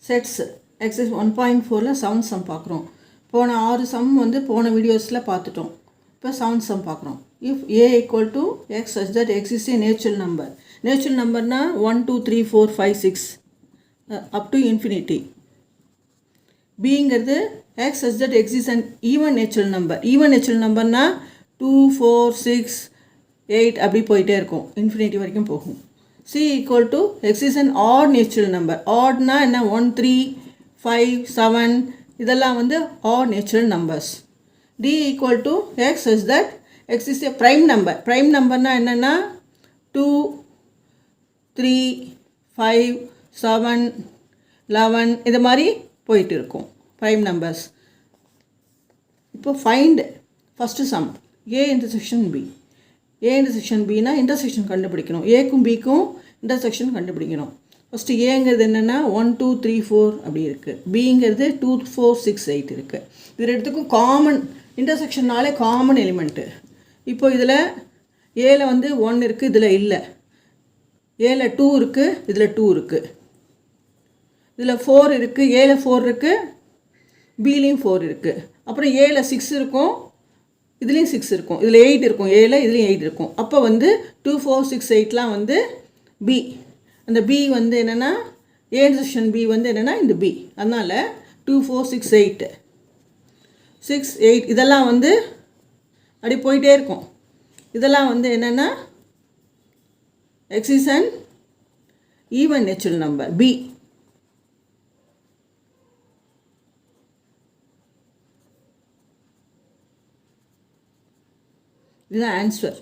Sets exercise 1.4ல் seventh sum பார்க்குறோம். போன 6 சம் வந்து போன வீடியோஸில் பார்த்துட்டோம். இப்போ சவுண்ட் சம் பார்க்குறோம். If A equal to x such that x is a natural number. Natural நம்பர்னால் 1 2 3 4 5 6 அப் டு இன்ஃபினிட்டி. பிங்கிறது x such that x is an even natural number. Even natural நம்பர்னால் 2 4 6 8 அப்படி போயிட்டே இருக்கும், இன்ஃபினிட்டி வரைக்கும் போகும். C equal to x is an odd natural number. Odd na என்ன 1 3 5 7 இதெல்லாம் வந்து odd natural numbers. D equal to x such that x is a prime number. Prime number na என்னன்னா 2 3 5 7 11 இது மாதிரி போயிட்டு இருக்கும் prime numbers. இப்போ find first sum A intersection B. A intersection B னா இன்டர்செக்ஷன் கண்டுபிடிக்கணும். ஏக்கும் பிக்கும் இன்டர்செக்ஷன் கண்டுபிடிக்கணும். ஃபஸ்ட்டு ஏங்கிறது என்னென்னா 1 2 3 4 அப்படி இருக்குது. பிங்கிறது 2 4 6 8 இருக்குது. இது ரெண்டுத்துக்கும் காமன் இன்டர்செக்ஷன்னாலே காமன் எலிமெண்ட்டு. இப்போ இதில் ஏல வந்து 1 இருக்குது, இதில் இல்லை. ஏல 2 இருக்குது, இதில் 2 இருக்குது. இதில் 4 இருக்குது, ஏல 4 இருக்குது, பிலையும் 4 இருக்குது. அப்புறம் ஏல 6 இருக்கும், இதுலேயும் 6 இருக்கும், இதில் 8 இருக்கும், ஏல இதுலேயும் 8 இருக்கும். அப்போ வந்து 2 4 6 8லாம் வந்து பி. அந்த பி வந்து என்னென்னா ஏ இன்டர்செக்ஷன் பி வந்து என்னென்னா இந்த பி. அதனால் 2 4 6 8 6 8 இதெல்லாம் வந்து அப்படி போயிட்டே இருக்கும். இதெல்லாம் வந்து என்னென்னா x is an even natural number B. இதுதான் ஆன்சர்.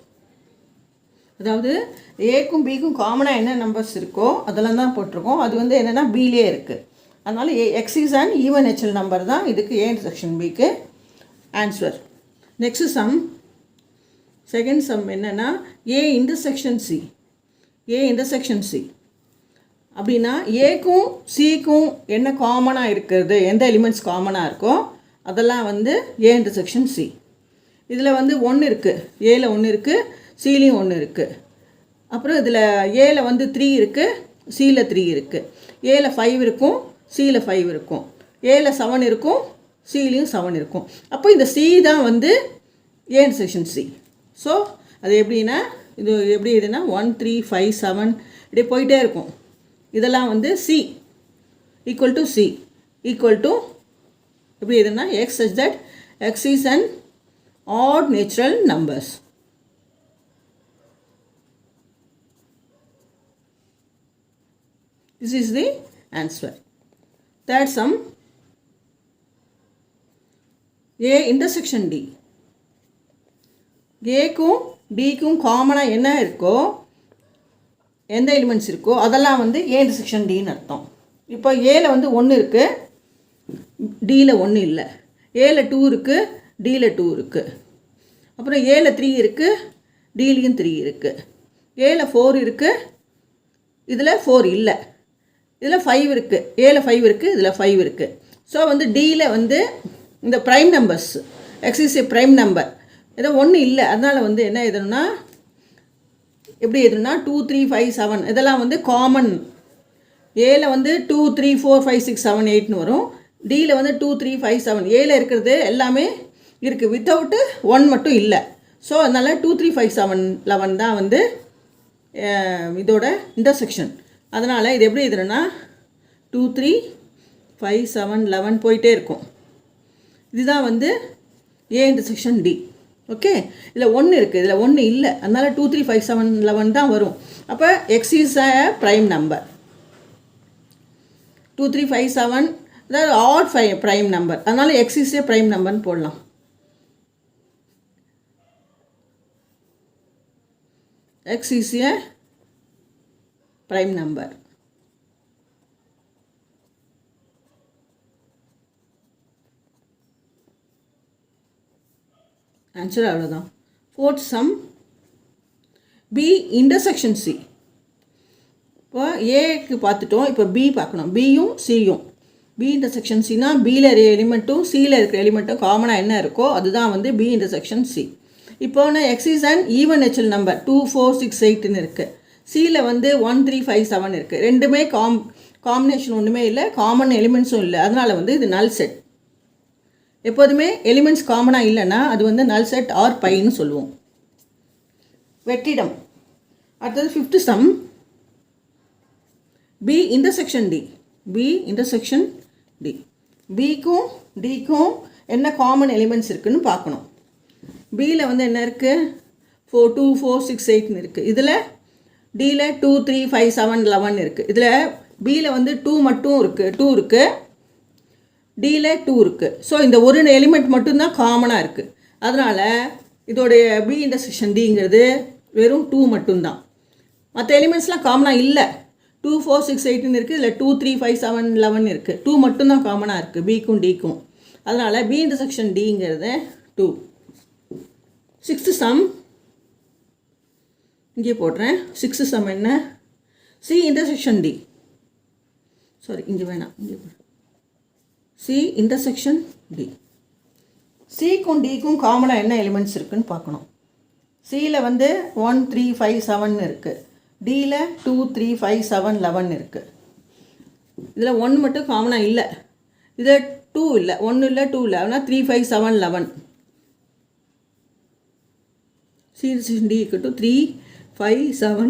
அதாவது ஏக்கும் பிக்கும் காமனாக என்ன நம்பர்ஸ் இருக்கோ அதெல்லாம் தான் போட்டிருக்கோம். அது வந்து என்னென்னா பிலே இருக்குது. அதனால் X is and even natural number தான் இதுக்கு ஏ இன்டர்செக்ஷன் பிக்கு answer. Next sum, second sum என்னென்னா A intersection C. A intersection C அப்படின்னா ஏக்கும் சிக்கும் என்ன காமனாக இருக்கிறது, எந்த எலிமெண்ட்ஸ் காமனாக இருக்கோ அதெல்லாம் வந்து ஏ இன்டர்செக்ஷன் சி. இதில் வந்து 1 இருக்குது, ஏல 1 இருக்குது, சிலையும் 1 இருக்குது. அப்புறம் இதில் ஏல வந்து 3 இருக்குது, சியில் 3 இருக்குது. ஏல 5 இருக்கும், சியில் 5 இருக்கும். ஏல 7 இருக்கும், சிலையும் 7 இருக்கும். அப்போ இந்த சி தான் வந்து ஏ இன்டர்செக்ஷன் சி. ஸோ அது எப்படின்னா இது எப்படி இதுனா 1 3 5 7 இப்படி போயிட்டே இருக்கும். இதெல்லாம் வந்து C equal to C equal to எப்படி இதுனா X such that x is an odd natural numbers. This is the answer. Third sum, A intersection D. ஏக்கும் டிக்கும் காமனாக என்ன இருக்கோ, எந்த எலிமெண்ட்ஸ் இருக்கோ அதெல்லாம் வந்து ஏ இன்டர்செக்ஷன் டின்னு அர்த்தம். இப்போ ஏல வந்து 1 இருக்குது, டியில் 1 இல்லை. ஏல 2 இருக்குது, டியில் 2 இருக்குது. அப்புறம் ஏல 3 இருக்குது, டிலையும் 3 இருக்குது. ஏல 4 இருக்குது, இதில் 4 இல்லை. இதில் 5 இருக்குது, ஏல 5 இருக்குது, இதில் 5 இருக்குது. ஸோ வந்து டியில் வந்து இந்த ப்ரைம் நம்பர்ஸ் எக்ஸ் இஸ் ஏ ப்ரைம் நம்பர் ஏதோ 1 இல்லை. அதனால் வந்து என்ன எழுதணும்னா எப்படி எழுதணும்னா 2 3 5 7 இதெல்லாம் வந்து காமன். ஏல வந்து 2 3 4 5 6 7 8ன்னு வரும். டியில் வந்து 2 3 5 7 ஏல இருக்கிறது எல்லாமே இருக்குது, வித்தவுட்டு 1 மட்டும் இல்லை. ஸோ அதனால் 2 3 5 7 11 தான் வந்து இதோட இன்டர்செக்ஷன். அதனால் இது எப்படி இதுனா 2 3 5 7 11 போயிட்டே இருக்கும். இதுதான் வந்து ஏ இன்டர்செக்ஷன் டி. ஓகே, இதில் 1 இருக்குது, இதில் 1 இல்லை. அதனால் 2 3 5 7 11 தான் வரும். அப்போ x is a prime number. 2 3 5 7 அதாவது ஆட் ப்ரைம் நம்பர். அதனால் எக்ஸ் இஸ் ஏ ப்ரைம் நம்பர்னு போடலாம். X is a prime number. Answer அவ்வளோதான். Fourth sum, B intersection C. இப்போ ஏக்கு பார்த்துட்டோம், இப்போ B பார்க்கணும். பியும் சியும் B இன்டர்செக்ஷன் சினா பியில் இருக்கிற எலிமெண்ட்டும் சியில் இருக்கிற எலிமெண்ட்டும் காமனாக என்ன இருக்கோ அதுதான் வந்து B இன்டர்செக்ஷன் C. இப்போ நான் X is and even natural number 2 4 6 8ன்னு இருக்குது. சியில் வந்து 1 3 5 7 இருக்குது. ரெண்டுமே காம்பினேஷன் ஒன்றுமே இல்லை, காமன் எலிமெண்ட்ஸும் இல்லை. அதனால் வந்து இது நல் செட். எப்போதுமே எலிமெண்ட்ஸ் காமனாக இல்லைன்னா அது வந்து நல் செட் ஆர் பைன்னு சொல்லுவோம். வெற்றிடம். அடுத்தது 5th sum. B intersection D. B intersection D. பிக்கும் டிக்கும் என்ன காமன் எலிமெண்ட்ஸ் இருக்குதுன்னு பார்க்கணும். பியில் வந்து என்ன இருக்குது? 4 2 4 6 8ன்னு இருக்குது. இதில் டியில் 2 3 5 7 11 இருக்குது. இதில் பியில் வந்து 2 மட்டும் இருக்குது, 2 இருக்குது. டியில் 2 இருக்குது. ஸோ இந்த ஒரு எலிமெண்ட் மட்டும்தான் காமனாக இருக்குது. அதனால் இதோடைய பி இன்டர்செக்ஷன் டிங்கிறது வெறும் 2 மட்டும்தான். மற்ற எலிமெண்ட்ஸ்லாம் காமனாக இல்லை. 2 4 6 8ன்னு இருக்குது. இதில் 2 3 5 7 11 இருக்குது. 2 மட்டும்தான் காமனாக இருக்குது பிக்கும் டிக்கும். அதனால் பி இன்டர்செக்ஷன் டிங்கிறது 2. 6th சம் இங்கே போடுறேன். 6th சம் என்ன? C intersection D. சாரி, இங்கே வேணாம், இங்கே போடுறேன். C intersection D. சிக்கும் டிக்கும் காமனாக என்ன எலிமெண்ட்ஸ் இருக்குதுன்னு பார்க்கணும். சியில் வந்து 1 3 5 7 இருக்குது. டியில் 2 3 5 7 11 இருக்குது. இதில் 1 மட்டும் காமனாக இல்லை. இதில் 2 இல்லை, 1 இல்லை 2 இல்லை. ஆனால் 3 5 7 11. சி இன்டர்செக்ஷன் டி = 3 5 7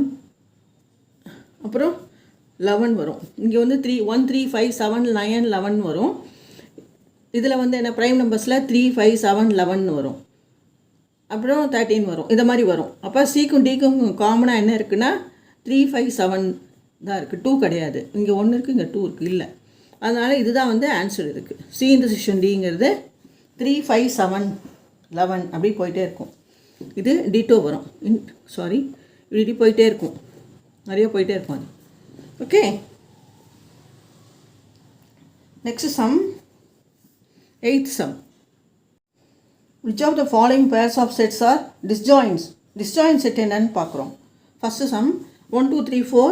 அப்புறம் 11 வரும். இங்கே வந்து 1 3 5 7 9 11 வரும். இதில் வந்து என்ன ப்ரைம் நம்பர்ஸில் 3 5 7 11 வரும். அப்புறம் 13 வரும். இந்த மாதிரி வரும். அப்போ சிக்கும் டிக்கும் காமனாக என்ன இருக்குன்னா 3 5 7 தான் இருக்குது, 2 கிடையாது. இங்கே 1 இருக்குது, இங்கே 2 இருக்குது, இல்லை. அதனால் இதுதான் வந்து ஆன்சர் இருக்குது. சி இன்டர்செக்ஷன் டிங்கிறது 3 5 7 11 அப்படி போயிட்டே இருக்கும். இது டிட்டோ வரும். சாரி, இப்படி போயிட்டே இருக்கும், நிறைய போயிட்டே இருக்கும் அது. Okay, next sum 8th sum. Which of the following pairs of sets are disjoints? Disjoint set என்னன்னு பார்க்குறோம். First some 1 2 3 4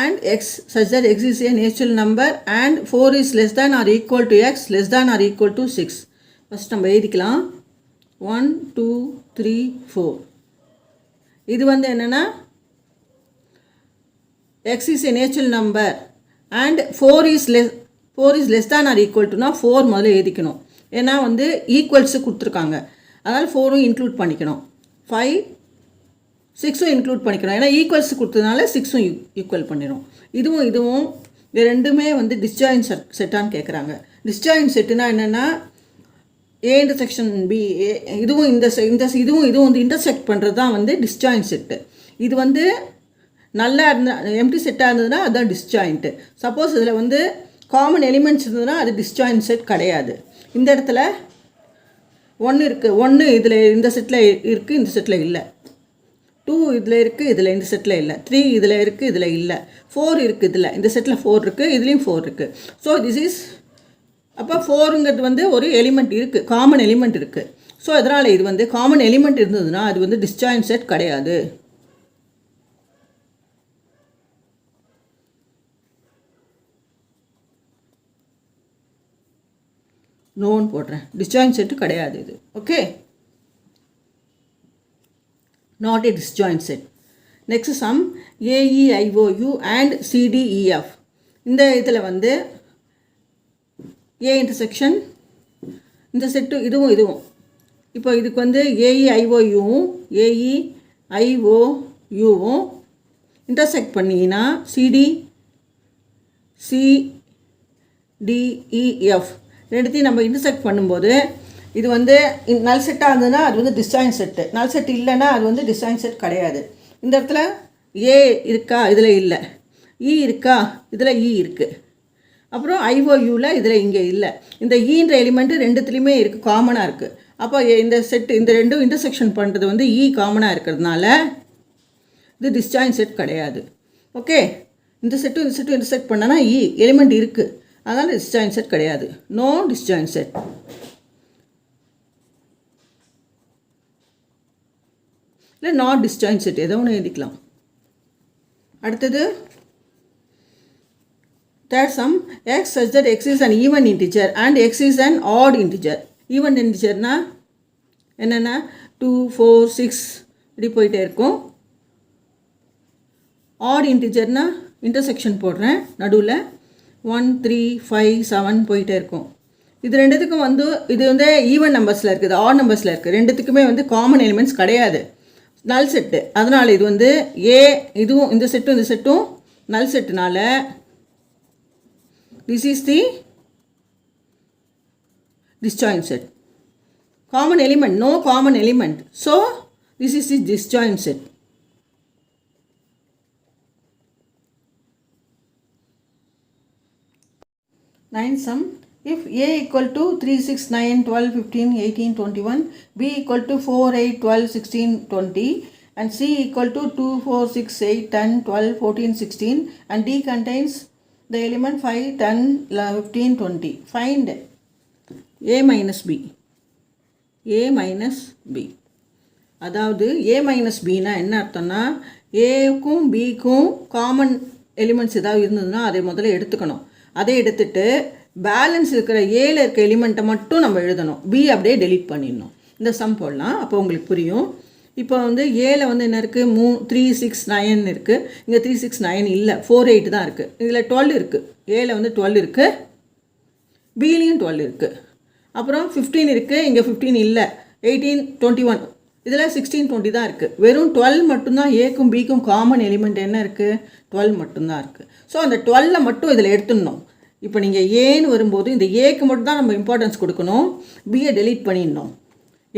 and x such that x is a natural number and 4 is less than or equal to x less than or equal to 6. First நம்ம எழுதிக்கலாம். 1 2 3 4. இது வந்து என்னென்னா x is a natural number and 4 is less than or equal to னா 4 முதல்ல எழுதிக்கணும். ஏன்னா வந்து ஈக்குவல்ஸு கொடுத்துருக்காங்க, அதனால் 4ம் இன்க்ளூட் பண்ணிக்கணும். 5 6ம் இன்க்ளூட் பண்ணிக்கணும். ஏன்னா ஈக்குவல்ஸ் கொடுத்ததுனால 6ம் ஈக்குவல் பண்ணிடும். இதுவும் இது ரெண்டுமே வந்து டிஸ்ஜாயின்ட் செட்டான்னு கேட்குறாங்க. டிஸ்ஜாயின்ட் செட்டுனா என்னென்னா ஏ இன்டர்செக்ஷன் பி, இதுவும் இதுவும் வந்து இன்டர்செக்ட் பண்ணுறது தான் வந்து டிஸ்ஜாயின்ட் செட்டு. இது வந்து நல்லா எம்டி செட்டாக இருந்ததுன்னா அதுதான் டிஸ்ஜாயிண்ட்டு. சப்போஸ் இதில் வந்து காமன் எலிமெண்ட்ஸ் இருந்ததுன்னா அது டிஸ்ஜாயின்ட் செட் கிடையாது. இந்த இடத்துல 1 இருக்குது, 1 இதில் இந்த செட்டில் இருக்குது, இந்த செட்டில் இல்லை. 2 இதில் இருக்குது, இதில் இந்த செட்டில் இல்லை. 3 இதில் இருக்குது, இதில் இல்லை. 4 இருக்குது, இதில் இந்த செட்டில் 4 இருக்குது, இதுலேயும் 4 இருக்குது. ஸோ திஸ் இஸ் அப்போ 4ங்கிறது வந்து ஒரு எலிமெண்ட் இருக்குது, காமன் எலிமெண்ட் இருக்குது. ஸோ அதனால் இது வந்து காமன் எலிமெண்ட் இருந்ததுன்னா அது வந்து டிஸ்ஜாயின்ட் செட் கிடையாது. நோன்னு போடுறேன். டிஸ்ஜாயின்ட் செட்டு கிடையாது இது. Okay, not a disjoint set. Next sum AEIOU and CDEF. இந்த இதில் வந்து ஏ இன்டர்செக்ஷன் இந்த செட்டு இதுவும் இப்போ இதுக்கு வந்து AEIOUவும் AEIOUவும் இன்டர்செக்ட் பண்ணிங்கன்னா CDEF ரெண்டுத்தையும் நம்ம இன்டர்செக்ட் பண்ணும்போது இது வந்து நல் செட்டாக இருந்ததுன்னா அது வந்து டிஸ்ஜாயின்ட் செட்டு, நல் செட் இல்லைன்னா அது வந்து டிஸ்ஜாயின்ட் செட் கிடையாது. இந்த இடத்துல ஏ இருக்கா, இதில் இல்லை. இ இருக்கா, இதில் இ இருக்குது. அப்புறம் ஐஓயூவில் இதில் இங்கே இல்லை. இந்த ஈன்ற எலிமெண்ட்டு ரெண்டுத்துலேயுமே இருக்குது, காமனாக இருக்குது. அப்போ இந்த செட்டு இந்த ரெண்டும் இன்டர்செக்ஷன் பண்ணுறது வந்து இ காமனாக இருக்கிறதுனால இது டிஸ்ஜாயின்ட் செட் கிடையாது. ஓகே, இந்த செட்டும் இன்டர்செக்ட் பண்ணனா இ எலிமெண்ட் இருக்குது, அதனால் டிஸ்ஜாயின்ட் செட் கிடையாது. No disjoint set. இல்லை நாட் டிஸ்ஜாயின்ட் செட் ஏதோ ஒன்று எழுதிக்கலாம். அடுத்தது third sum x such that x is an even integer and x is an odd integer. Even இன்டிஜர்னா என்னென்னா 2 4 6 இப்படி போயிட்டே இருக்கும். ஆட் இன்டிஜர்னா இன்டர்செக்ஷன் போடுறேன் நடுவில். 1 3 5 7 போயிட்டே இருக்கும். இது ரெண்டுத்துக்கும் வந்து இது வந்து ஈவன் நம்பர்ஸில் இருக்குது, ஆட் நம்பர்ஸில் இருக்குது. ரெண்டுத்துக்குமே வந்து காமன் எலிமெண்ட்ஸ் கிடையாது, நல் செட்டு. அதனால் இது வந்து ஏ இதுவும் இந்த செட்டும் நல் செட்டுனால this is the disjoint set. Common element, no common element. So this is the disjoint set. Ninth sum. If A equal to 3, 6, 9, 12, 15, 18, 21, B equal to 4, 8, 12, 16, 20, and C equal to 2, 4, 6, 8, 10, 12, 14, 16, and D contains the element 5, 10, 15, 20. Find A minus B. A minus B. அதாவது A minus Bனா என்ன அர்த்தம்னா, ஏக்கும் பிக்கும் common elements ஏதாவது இருந்ததுன்னா அதை முதல்ல எடுத்துக்கணும். அதை எடுத்துட்டு பேலன்ஸ் இருக்கிற ஏல இருக்க எலிமெண்ட்டை மட்டும் நம்ம எழுதணும். பி அப்படியே டெலீட் பண்ணிடணும். இந்த சம் போடலாம், அப்போ உங்களுக்கு புரியும். இப்போ வந்து ஏல வந்து என்ன இருக்குது, 3 6 9 இருக்குது. இங்கே 3 6 9 இல்லை, 4 8 தான் இருக்குது. இதில் 12 இருக்குது. ஏல வந்து 12 இருக்குது, பிலையும் 12 இருக்குது. அப்புறம் 15 இருக்குது, இங்கே 15 இல்லை. 18 21, இதில் 16 20 தான் இருக்குது. வெறும் 12 மட்டும்தான் ஏக்கும் பிக்கும் காமன் எலிமெண்ட் என்ன இருக்குது, 12 மட்டும்தான் இருக்குது. ஸோ அந்த 12 மட்டும் இதில் எடுத்துடணும். இப்போ நீங்கள் ஏன்னு வரும்போது இந்த ஏக்கு மட்டும் தான் நம்ம இம்பார்ட்டன்ஸ் கொடுக்கணும், பியை டெலீட் பண்ணிடணும்.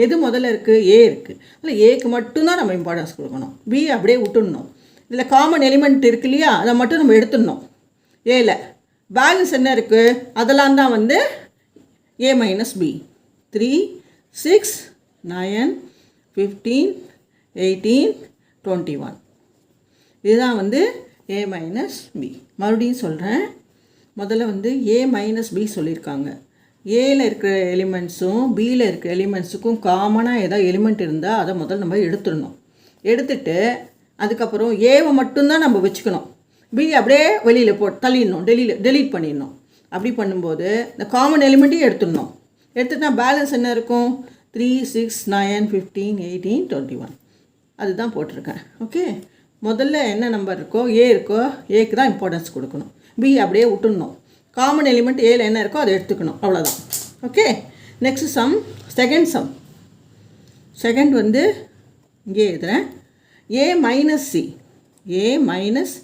எது முதல்ல இருக்குது, ஏ இருக்குது. அதில் ஏக்கு மட்டும்தான் நம்ம இம்பார்ட்டன்ஸ் கொடுக்கணும், பி அப்படியே விட்டுடணும். இதில் காமன் எலிமெண்ட் இருக்கு இல்லையா, அதை மட்டும் நம்ம எடுத்துடணும். ஏல பேலன்ஸ் என்ன இருக்குது, அதெல்லாம் தான் வந்து ஏ மைனஸ் பி. 3 6 9 15 18 21, இதுதான் வந்து ஏ மைனஸ் பி. மறுபடியும் சொல்கிறேன், முதல்ல வந்து ஏ மைனஸ் பி சொல்லியிருக்காங்க. ஏல இருக்கிற எலிமெண்ட்ஸும் பியில் இருக்கிற எலிமெண்ட்ஸுக்கும் காமனாக ஏதாவது எலிமெண்ட் இருந்தால் அதை முதல்ல நம்ம எடுத்துடணும். எடுத்துட்டு அதுக்கப்புறம் ஏவை மட்டும்தான் நம்ம வச்சுக்கணும், பி அப்படியே வெளியில் தள்ளிடணும், டெலீட் பண்ணிடணும். அப்படி பண்ணும்போது இந்த காமன் எலிமெண்ட்டையும் எடுத்துடணும். எடுத்துட்டா பேலன்ஸ் என்ன இருக்கும், 3 6 9 15 18 21, அதுதான் போட்டிருக்கேன். ஓகே, முதல்ல என்ன நம்பர் இருக்கோ, ஏ இருக்கோ, ஏக்கு தான் இம்பார்ட்டன்ஸ் கொடுக்கணும். பி அப்படியே விட்டுடணும். காமன் எலிமெண்ட் ஏல என்ன இருக்கோ அதை எடுத்துக்கணும், அவ்வளோதான். Okay, next sum, second some. Second வந்து இங்கே எழுதுகிறேன், ஏ மைனஸ் சி. ஏ மைனஸ்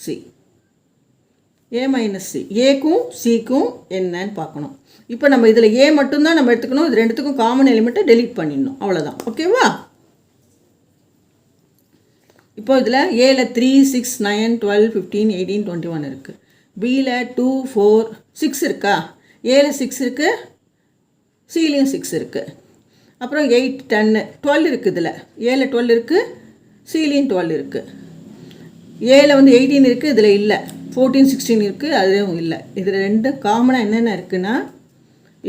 சி. ஏ மைனஸ் சி, ஏக்கும் சிக்கும் என்னன்னு பார்க்கணும். இப்போ நம்ம இதில் ஏ மட்டும்தான் நம்ம எடுத்துக்கணும், இது ரெண்டுத்துக்கும் காமன் எலிமெண்ட்டை டெலீட் பண்ணிடணும், அவ்வளோதான். ஓகேவா? இப்போ இதில் ஏல 3 6 9 12 15 18 21 இருக்குது. பியில் 2 4 6 இருக்கா, ஏல 6 இருக்குது, சிலையும் 6 இருக்குது. அப்புறம் 8 10 12 இருக்குது. இதில் ஏல 12 இருக்குது, சிலையும் 12 இருக்குது. ஏல வந்து 18 இருக்குது, இதில் இல்லை. 14 16 இருக்குது, அதுவும் இல்லை. இதில் ரெண்டு காமனாக என்னென்ன இருக்குன்னா,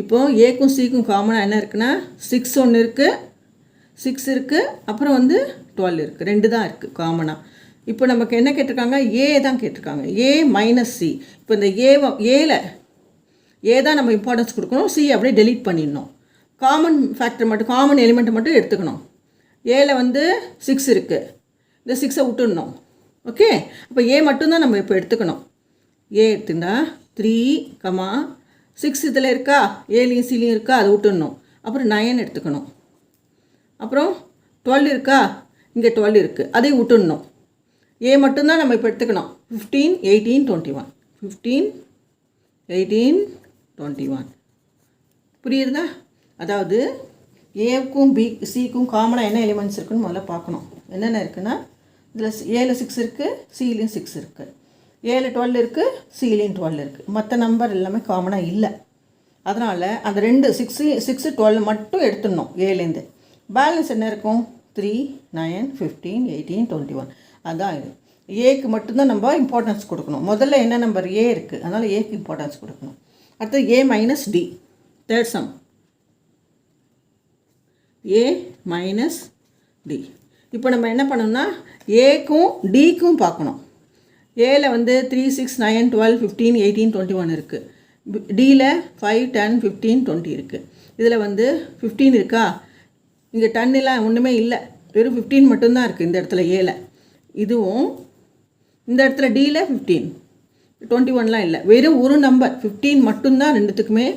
இப்போது ஏக்கும் சிக்கும் காமனாக என்ன இருக்குன்னா, 6 ஒன்று இருக்குது, 6 இருக்குது, அப்புறம் வந்து 12 இருக்குது. ரெண்டு தான் இருக்குது காமனாக. இப்போ நமக்கு என்ன கேட்டிருக்காங்க, ஏ தான் கேட்டிருக்காங்க, ஏ மைனஸ் சி. இப்போ இந்த ஏல ஏ தான் நம்ம இம்பார்ட்டன்ஸ் கொடுக்கணும், சி அப்படியே டெலீட் பண்ணிடணும். காமன் ஃபேக்டர் மட்டும், காமன் எலிமெண்ட்டை மட்டும் எடுத்துக்கணும். ஏல வந்து 6 இருக்குது, இந்த 6ஐ விட்டுடணும். ஓகே, அப்போ ஏ மட்டும்தான் நம்ம இப்போ எடுத்துக்கணும். ஏ எடுத்துட்டா 3 6 இதில் இருக்கா, ஏலையும் சிலையும் இருக்கா, அதை விட்டுடணும். அப்புறம் 9 எடுத்துக்கணும். அப்புறம் 12 இருக்கா, இங்கே 12 இருக்குது, அதையும் விட்டுடணும். ஏ மட்டும்தான் நம்ம இப்போ எடுத்துக்கணும். 15 18 21, 15 18 21, புரியுறதா? அதாவது ஏவுக்கும் சிக்கும் காமனாக என்ன எலிமெண்ட்ஸ் இருக்குன்னு முதல்ல பார்க்கணும். என்னென்ன இருக்குன்னா, இதில் ஏல 6 இருக்குது, சிலையும் 6 இருக்குது. ஏல 12 இருக்குது, சிலையும் 12 இருக்குது. மற்ற நம்பர் எல்லாமே காமனாக இல்லை. அதனால் அந்த ரெண்டு 6 12 மட்டும் எடுத்துடணும் ஏலேருந்து. பேலன்ஸ் என்ன இருக்கும், 3 9 15 18 21, அதுதான் இது. ஏக்கு மட்டும்தான் நம்ம இம்பார்ட்டன்ஸ் கொடுக்கணும். முதல்ல என்ன நம்பர், ஏ இருக்குது, அதனால் ஏக்கு இம்பார்ட்டன்ஸ் கொடுக்கணும். அடுத்தது ஏ மைனஸ் டி, தேர்ட் சம். ஏ மைனஸ் டி. இப்போ நம்ம என்ன பண்ணோம்னா, ஏக்கும் டிக்கும் பார்க்கணும். ஏல வந்து 3 6 9 12 15 18 21 இருக்குது. டியில் 5 10 15 20 இருக்குது. இதில் வந்து 15 இருக்கா, இங்கே 10 எல்லாம் ஒன்றுமே இல்லை, வெறும் 15 மட்டும்தான் இருக்குது இந்த இடத்துல ஏல. இதுவும் இந்த இடத்துல டியில் 15, 21லாம் இல்லை, வெறும் ஒரு நம்பர் 15 மட்டும்தான் ரெண்டுத்துக்குமே.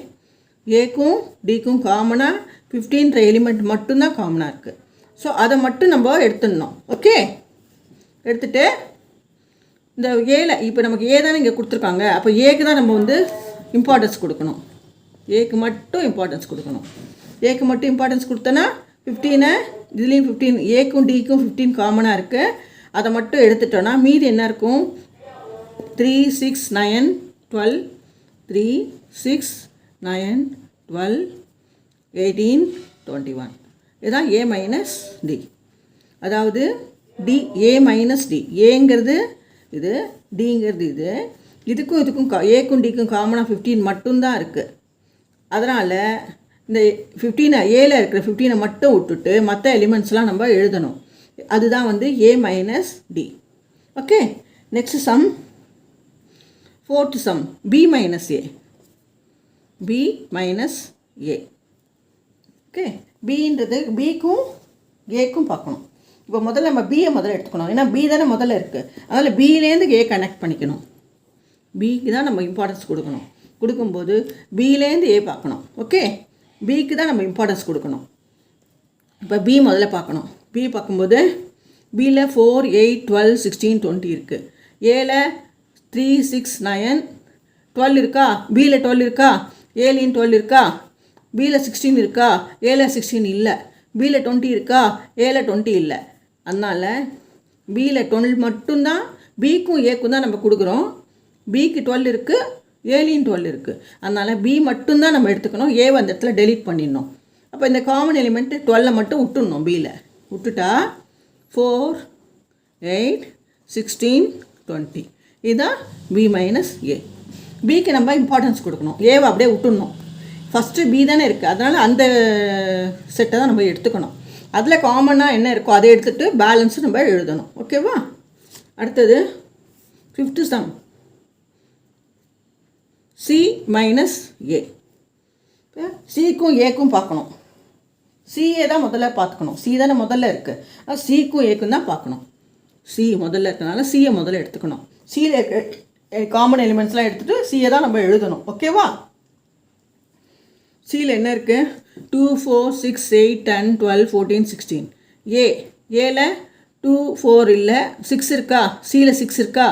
ஏக்கும் டிக்கும் காமனாக 15ன்ற எலிமெண்ட் மட்டும்தான் காமனாக இருக்குது. ஸோ அதை மட்டும் நம்ம எடுத்துடணும். ஓகே, எடுத்துகிட்டு இந்த ஏல இப்போ நமக்கு ஏ தானே இங்கே கொடுத்துருக்காங்க, அப்போ ஏக்கு தான் நம்ம வந்து இம்பார்ட்டன்ஸ் கொடுக்கணும். ஏக்கு மட்டும் இம்பார்ட்டன்ஸ் கொடுக்கணும். ஏக்கு மட்டும் இம்பார்ட்டன்ஸ் கொடுத்தோன்னா 15 இதுலேயும் 15 ஏக்கும் டிக்கும் 15 காமனாக இருக்குது. அதை மட்டும் எடுத்துட்டோன்னா மீதி என்ன இருக்கும்? 3 6 9 12 3 6 9 12 18 21. இதுதான் ஏ மைனஸ் டி. அதாவது டி ஏ மைனஸ் டி. ஏங்கிறது இது, டிங்கிறது இது. இதுக்கும் இதுக்கும் ஏக்கும் டிக்கும் காமனாக 15 மட்டும்தான் இருக்குது. அதனால் இந்த 15 ஏல இருக்கிற 15 மட்டும் விட்டுட்டு மற்ற எலிமெண்ட்ஸ்லாம் நம்ம எழுதணும். அதுதான் வந்து A minus D. Okay, next sum, 4th sum, B minus A. B minus A. Okay, பின்றது பிக்கும் ஏக்கும் பார்க்கணும். இப்போ முதல்ல நம்ம பியை முதல்ல எடுத்துக்கணும், ஏன்னா பி தானே முதல்ல இருக்குது. அதனால் பியிலேருந்து ஏ கனெக்ட் பண்ணிக்கணும். பிக்கு தான் நம்ம இம்பார்ட்டன்ஸ் கொடுக்கணும். கொடுக்கும்போது பியிலேருந்து ஏ பார்க்கணும். ஓகே, பிக்கு தான் நம்ம இம்பார்ட்டன்ஸ் கொடுக்கணும். இப்போ பி முதல்ல பார்க்கணும். பி பார்க்கும்போது பியில் 4 8 12 16 20 இருக்குது. ஏல 3 6 9 12 இருக்கா? பியில் 12 இருக்கா? ஏலையும் 12 இருக்கா? பியில் 16 இருக்கா? ஏல 16 இல்லை. பியில் 20 இருக்கா? ஏல 20 இல்லை. அதனால் பியில் 12 மட்டும்தான், பிக்கும் ஏக்கும் தான் நம்ம கொடுக்குறோம். பிக்கு 12 இருக்குது, ஏலையும் 12 இருக்குது. அதனால் பி மட்டும்தான் நம்ம எடுத்துக்கணும். ஏ அந்த இடத்துல டெலீட் பண்ணிடணும். அப்போ இந்த காமன் எலிமெண்ட்டு 12 மட்டும் விட்டுடணும். பியில் விட்டுட்டா 4 8 16 20. இதுதான் பி மைனஸ் ஏ. பிக்கு நம்ம இம்பார்ட்டன்ஸ் கொடுக்கணும். ஏவை அப்படியே விட்டுடணும். ஃபஸ்ட்டு பி தானே இருக்குது, அதனால் அந்த செட்டை தான் நம்ம எடுத்துக்கணும். அதில் காமனாக என்ன இருக்கோ அதை எடுத்துகிட்டு பேலன்ஸு நம்ம எழுதணும். ஓகேவா? அடுத்தது 5th சம், சி மைனஸ் ஏ. இப்போ சிக்கும் ஏக்கும் பார்க்கணும். சிஏ தான் முதல்ல பார்த்துக்கணும். சி தானே முதல்ல இருக்குது, அது சிக்கும் ஏக்கும் தான் பார்க்கணும். சி முதல்ல இருக்கிறனால சியை முதல்ல எடுத்துக்கணும். சியில் இருக்க காமன் எலிமெண்ட்ஸ்லாம் எடுத்துகிட்டு சியை தான் நம்ம எழுதணும். ஓகேவா? சியில் என்ன இருக்குது? 2 4 6 8 10 12 14 16. ஏல 2 4 இல்லை, 6 இருக்கா? சியில் 6 இருக்கா?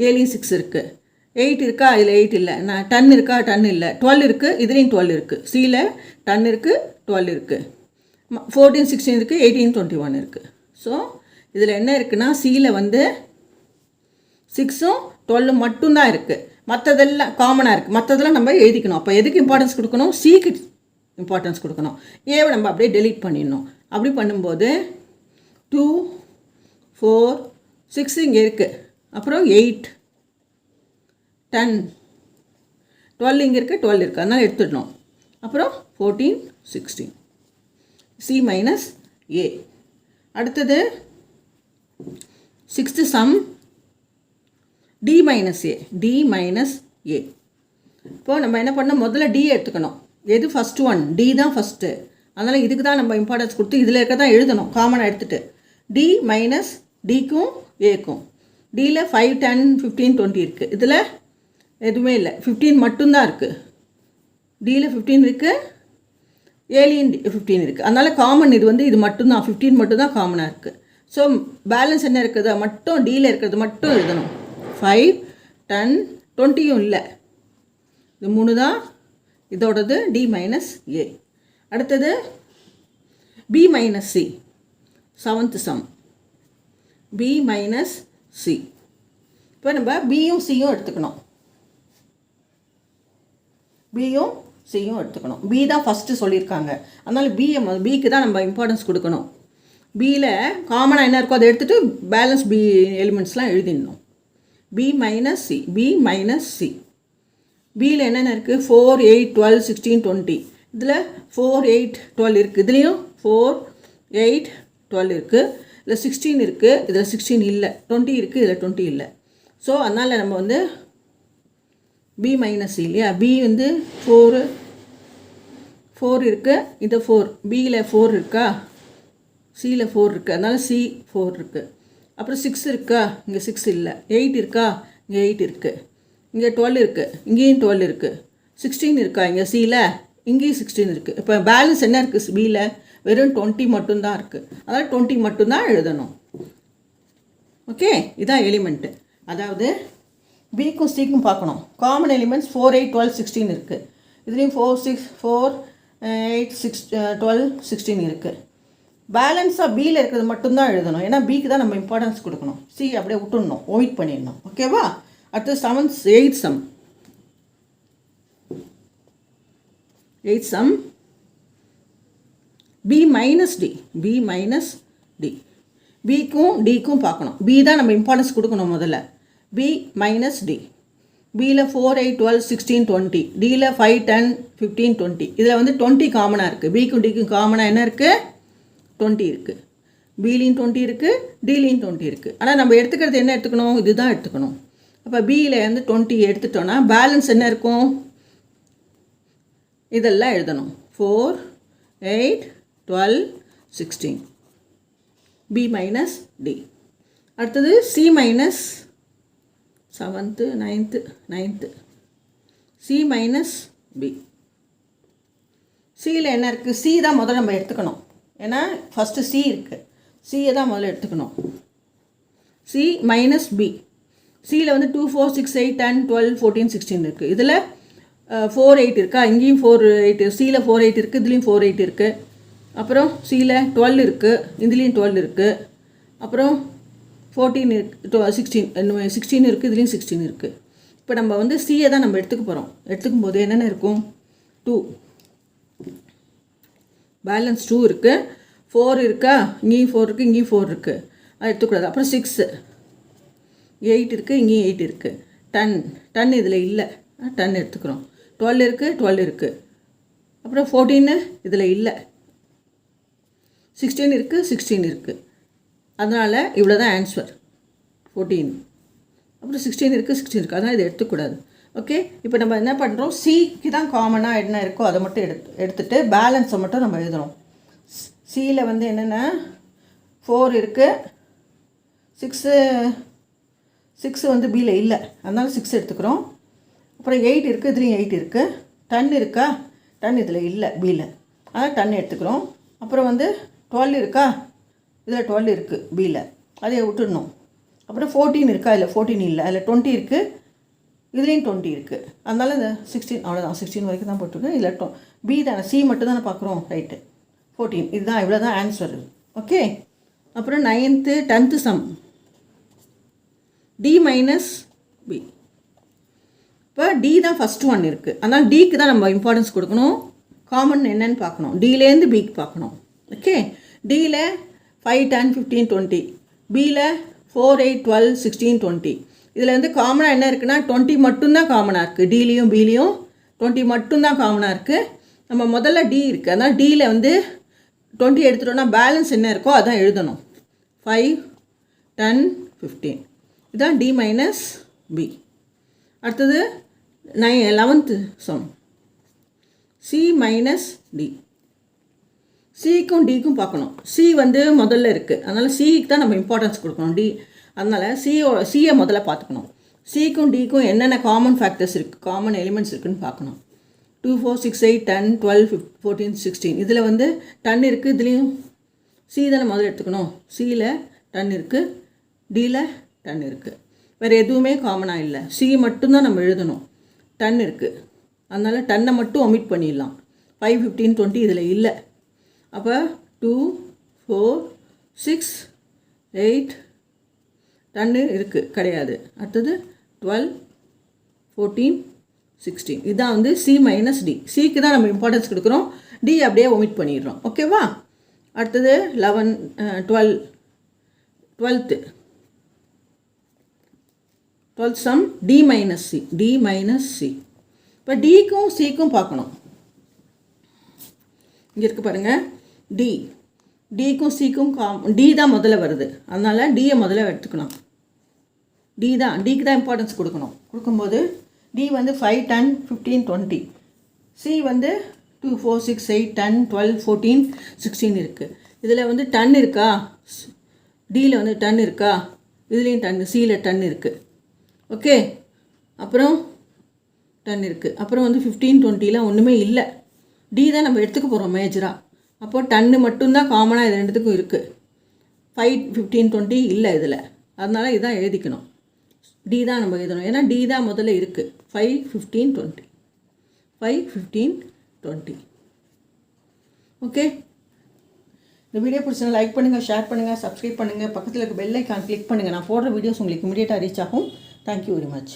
ஏலையும் 6 இருக்குது. 8 இருக்கா? இதில் 8 இல்லை. 10 இருக்கா? 10 இல்லை. 12 இருக்குது, இதுலேயும் 12 இருக்குது. சியில் 10 இருக்குது, 12 இருக்குது. 14 16 இருக்குது, 18 21 இருக்குது. ஸோ இதில் என்ன இருக்குன்னா சியில் வந்து 6ம் 12 மட்டும்தான் இருக்குது. மற்றதெல்லாம் காமனாக இருக்குது. மற்றதெல்லாம் நம்ம எழுதிக்கணும். அப்போ எதுக்கு இம்பார்ட்டன்ஸ் கொடுக்கணும்? சிக்கு இம்பார்ட்டன்ஸ் கொடுக்கணும். ஏவை நம்ம அப்படியே டெலீட் பண்ணிடணும். அப்படி பண்ணும்போது 2 4 6 இங்கே இருக்குது, அப்புறம் 8 10 12 இங்கே இருக்குது, 12 இருக்குது, அதனால் எடுத்துடணும். அப்புறம் 14 16. C minus A. அடுத்தது 6th சம், டி மைனஸ் ஏ. டி மைனஸ் ஏ. இப்போது நம்ம என்ன பண்ணோம்? முதல்ல டி எடுத்துக்கணும். எது ஃபஸ்ட்டு ஒன்? டி தான் ஃபஸ்ட்டு. அதனால் இதுக்கு தான் நம்ம இம்பார்ட்டன்ஸ் கொடுத்து இதில் இருக்க தான் எழுதணும். காமனாக எடுத்துகிட்டு டி மைனஸ் டிக்கும் ஏக்கும். டியில் 5 10 15 20 இருக்குது. இதில் எதுவுமே இல்லை, 15 மட்டும்தான் இருக்குது. டியில் 15 இருக்குது, ஏலியன் 15 இருக்குது. அதனால் காமன் இது வந்து இது மட்டும்தான், 15 மட்டும்தான் காமனாக இருக்குது. ஸோ பேலன்ஸ் என்ன இருக்குது? மட்டும் டியில் இருக்கிறது மட்டும் எழுதணும். 5 10 20யும் இல்லை. இது 3 தான் இதோடது டி மைனஸ் ஏ. அடுத்தது B minus C. 7th sum, B minus C. இப்போ நம்ம பியும் சியும் எடுத்துக்கணும். பியும் சியும் எடுத்துக்கணும். பி தான் ஃபஸ்ட்டு சொல்லியிருக்காங்க, அதனால் பிக்கு தான் நம்ம இம்பார்ட்டன்ஸ் கொடுக்கணும். பியில் காமனாக என்ன இருக்கோ அதை எடுத்துகிட்டு பேலன்ஸ் பி எலிமெண்ட்ஸ்லாம் எழுதிடணும். B minus C. B minus C. பியில் என்னென்ன இருக்குது? 4 8 12 16 20. இதில் 4 8 12 இருக்குது. இதுலேயும் 4 8 12 இருக்குது. இதில் 16 இருக்குது, இதில் 16 இல்லை. 20 இருக்குது, இதில் 20 இல்லை. ஸோ அதனால் நம்ம வந்து பி மைனஸ் சி இல்லையா? பி வந்து 4 இருக்குது, இது 4. பியில் 4 இருக்கா? சியில் 4 இருக்குது, அதனால் சி 4 இருக்குது. அப்புறம் 6 இருக்கா? இங்கே 6 இல்லை. 8 இருக்கா? இங்கே 8 இருக்குது. இங்கே 12 இருக்குது, இங்கேயும் 12 இருக்குது, 16 இருக்கா இங்கே சியில், இங்கேயும் 16 இருக்குது. இப்போ பேலன்ஸ் என்ன இருக்குது பியில்? வெறும் 20 மட்டும்தான் இருக்குது. அதாவது 20 மட்டும்தான் எழுதணும். ஓகே, இதான் எலிமெண்ட்டு. அதாவது பிக்கும் சிக்கும் பார்க்கணும். காமன் எலிமெண்ட்ஸ் 4, 8, 12, 16 இருக்குது. இதுலேயும் 4, 6, 4, 8, 6, 12, 16 இருக்குது. பேலன்ஸாக பியில் இருக்கிறது மட்டும்தான் எழுதணும். ஏன்னா பிக்கு தான் நம்ம இம்பார்ட்டன்ஸ் கொடுக்கணும். சி அப்படியே விட்டுடணும், ஒமிட் பண்ணிடணும். ஓகேவா? அடுத்து 8th sum. 8th sum b minus d. b minus d. பிக்கும் டிக்கும் பார்க்கணும். பி தான் நம்ம இம்பார்ட்டன்ஸ் கொடுக்கணும் முதல்ல. b minus d. பியில் 4, 8, 12, 16, 20. டியில் 5, 10, 15, 20. இதில் வந்து 20 காமனாக இருக்குது. பிக்கும் டிக்கும் காமனாக என்ன இருக்குது? 20 இருக்குது. பிலையும் 20 இருக்குது, டிலையும் 20 இருக்குது. ஆனால் நம்ம எடுத்துக்கிறது என்ன எடுத்துக்கணும்? இதுதான் எடுத்துக்கணும். அப்போ பியில் வந்து 20 எடுத்துட்டோன்னா பேலன்ஸ் என்ன இருக்கும்? இதெல்லாம் எழுதணும். 4, 8, 12, 16. b minus D. அடுத்தது C minus 7th, 9th. C minus B. சியில் என்ன இருக்குது? சி தான் முதல்ல நம்ம எடுத்துக்கணும். ஏன்னா ஃபஸ்ட்டு சி இருக்குது. சியை தான் முதல்ல எடுத்துக்கணும். C minus B. சியில் வந்து 2, 4, 6, 8, 10, 12, 14, 16 இருக்குது. இதில் 4, 8 இருக்கா? இங்கேயும் 4, 8. சியில் 4, 8 இருக்குது, இதுலேயும் 4, 8 இருக்குது. அப்புறம் சியில் 12 இருக்குது, இதுலேயும் 12 இருக்குது. அப்புறம் 14 16 இருக்குது, இதுலேயும் 16 இருக்குது. இப்போ நம்ம வந்து சியை தான் நம்ம எடுத்துக்க போகிறோம். எடுத்துக்கும் போது என்னென்ன இருக்கும்? 2 பேலன்ஸ் 2 இருக்குது. 4 இருக்கா? இங்கேயும் 4 இருக்குது, இங்கேயும் 4 இருக்குது. அது எடுத்துக்கூடாது. அப்புறம் 6, 8 இருக்குது, இங்கேயும் 8 இருக்குது. 10 இதில் இல்லை, 10 எடுத்துக்கிறோம். 12 இருக்குது, 12 இருக்குது. அப்புறம் 14 இதில் இல்லை, 16 இருக்குது, 16 இருக்குது. அதனால் இவ்வளோ தான் ஆன்சர், 14. அப்புறம் 16 இருக்குது, 16 இருக்குது. அதனால் இதை எடுத்துக்கூடாது. ஓகே, இப்போ நம்ம என்ன பண்ணுறோம்? சிக்கு தான் காமனாக என்ன இருக்கோ அதை மட்டும் எடுத்துகிட்டு பேலன்ஸை மட்டும் நம்ம எழுதணும். சியில் வந்து என்னென்னா 4 இருக்குது, 6 வந்து பியில் இல்லை, அதனால 6 எடுத்துக்கிறோம். அப்புறம் 8 இருக்குது, இதுலேயும் 8 இருக்குது. 10 இருக்கா? 10 இதில் இல்லை, பியில், அதான் 10 எடுத்துக்கிறோம். அப்புறம் வந்து 12 இருக்கா? இதில் 12 இருக்குது, பியில், அதை விட்டுடணும். அப்புறம் 14 இருக்கா? இல்லை, 14 இல்லை, அதில் 20 இருக்குது, இதுலேயும் 20 இருக்குது. அதனால் இந்த 16, அவ்வளோதான், 16 வரைக்கும் தான் போட்டிருக்கேன். இதில் பி தானே, சி மட்டும் தானே பார்க்குறோம். ரைட்டு, 14. இதுதான், இவ்வளோ தான் ஆன்சர். ஓகே, அப்புறம் 9th 10th sum. D minus B. இப்போ டி தான் ஃபஸ்ட்டு ஒன் இருக்குது. அதனால் டிக்கு தான் நம்ம இம்பார்ட்டன்ஸ் கொடுக்கணும். காமன் என்னன்னு பார்க்கணும். டிலேருந்து பிக்கு பார்க்கணும். ஓகே, டியில் 5, 10, 15, 20. பியில் 4, 8, 12, 16, 20. இதில் வந்து காமனாக என்ன இருக்குன்னா 20 மட்டும்தான் காமனாக இருக்குது. டிலையும் பிலையும் 20 மட்டும்தான் காமனாக இருக்குது. நம்ம முதல்ல டி இருக்குது, அதனால் டியில் வந்து 20 எடுத்துட்டோன்னா பேலன்ஸ் என்ன இருக்கோ அதான் எழுதணும். 5, 10, 15. இதுதான் டி மைனஸ் பி. அடுத்தது 11th sum. C minus D. சிக்கும் டிக்கும் பார்க்கணும். சி வந்து முதல்ல இருக்குது, அதனால் சிக்கு தான் நம்ம இம்பார்ட்டன்ஸ் கொடுக்கணும். டி, அதனால் சியை முதல்ல பார்த்துக்கணும். சிக்கும் டிக்கும் என்னென்ன காமன் ஃபேக்டர்ஸ் இருக்குது, காமன் எலிமெண்ட்ஸ் இருக்குதுன்னு பார்க்கணும். 2, 4, 6, 8, 10, 12, 14, 16. இதில் வந்து 10 இருக்குது, இதுலேயும் சி தானே முதல்ல எடுத்துக்கணும். சியில் 10 இருக்குது, டியில் 10 இருக்குது. வேறு எதுவுமே காமனாக இல்லை. சி மட்டும்தான் நம்ம எழுதணும். 10 இருக்குது, அதனால் 10 மட்டும் ஒமிட் பண்ணிடலாம். 5, 15, 20 இதில் இல்லை. அப்போ 2, 4, 6, 8, 10 இருக்குது, கிடையாது. அடுத்தது 12, 14, 16. இதுதான் வந்து சி மைனஸ் டி. சிக்கு தான் நம்ம இம்பார்ட்டன்ஸ் கொடுக்குறோம், டி அப்படியே ஒமிட் பண்ணிடுறோம். ஓகேவா? அடுத்தது 12th sum. D minus C. D minus C. இப்போ டிக்கும் சிக்கும் பார்க்கணும். இங்கே இருக்குது பாருங்கள், டி. டிக்கும் சிக்கும் டி தான் முதல்ல வருது, அதனால் டியை முதல்ல எடுத்துக்கணும். டிக்கு தான் இம்பார்ட்டன்ஸ் கொடுக்கணும். கொடுக்கும்போது டி வந்து 5, 10, 15, 20. சி வந்து 2, 4, 6, 8, 10, 12, 14, 16 இருக்குது. இதில் வந்து 10 இருக்கா? டியில் வந்து 10 இருக்கா? இதுலேயும் 10, சியில் 10 இருக்குது. ஓகே, அப்புறம் 10 இருக்குது. அப்புறம் வந்து 15 20லாம் ஒன்றுமே இல்லை. டி தான் நம்ம எடுத்துக்க போகிறோம் மேஜராக. அப்போது 10 மட்டும்தான் காமனாக இது ரெண்டுத்துக்கும் இருக்குது. 5 15 20 இல்லை இதில். அதனால் இதான் எழுதிக்கணும். டி தான் நம்ம எழுதணும். ஏன்னா டி தான் முதல்ல இருக்குது. 5 15 20 5 15 20. ஓகே, இந்த வீடியோ பிடிச்சா லைக் பண்ணுங்கள், ஷேர் பண்ணுங்கள், சப்ஸ்கிரைப் பண்ணுங்கள், பக்கத்தில் இருக்க பெல் ஐக்கான் கிளிக் பண்ணுங்கள். நான் போடுற வீடியோஸ் உங்களுக்கு இமீடியட்டாக ரீச் ஆகும். Thank you very much.